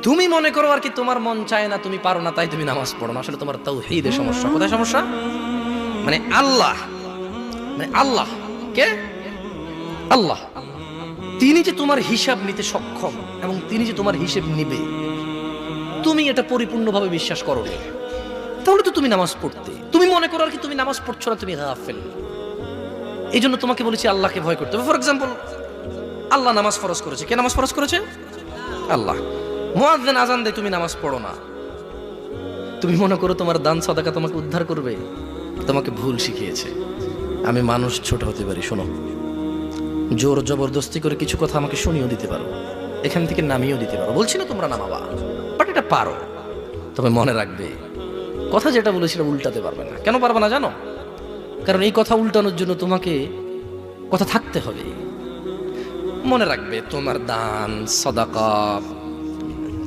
তুমি মনে করো আর কি তোমার মন চায় না, তুমি পারো না, তাই তুমি নামাজ পড়ো না। আসলে তোমার তাওহীদের সমস্যা। কোথায় সমস্যা? মানে আল্লাহ, মানে আল্লাহ কে? আল্লাহ তিনি যে তোমার হিসাব নিতে সক্ষম এবং তিনি যে তোমার হিসেব নিবে, তুমি এটা পরিপূর্ণভাবে বিশ্বাস করো না, তাহলে তো তুমি নামাজ পড়তে। তুমি মনে করো আর কি তুমি নামাজ পড়ছো না, তুমি গাফেল। এই জন্য তোমাকে বলেছি আল্লাহকে ভয় করতে হবে। ফর এক্সাম্পল, আল্লাহ নামাজ ফরজ করেছে। কে নামাজ ফরজ করেছে? আল্লাহ। মুয়াজ্জিন আজান দেয়, তুমি নামাজ পড়ো না। তুমি মনে করো তোমার দান সাদাকা তোমাকে উদ্ধার করবে? তোমাকে ভুল শিখিয়েছে। আমি মানুষ, ছোট হতে পারি, শোনো, জোর জবরদস্তি করে কিছু কথা আমাকে শুনিয়েও দিতে পারো, এখান থেকে নামিয়েও দিতে পারো। বলছি না তোমরা নামাবা, বাট এটা পারো। তবে মনে রাখবে, কথা যেটা বলে সেটা উল্টাতে পারবে না। কেন পারবে না জানো? কারণ এই কথা উল্টানোর জন্য তোমাকে কথা থাকতে হবে। মনে রাখবে, তোমার দান সাদাকা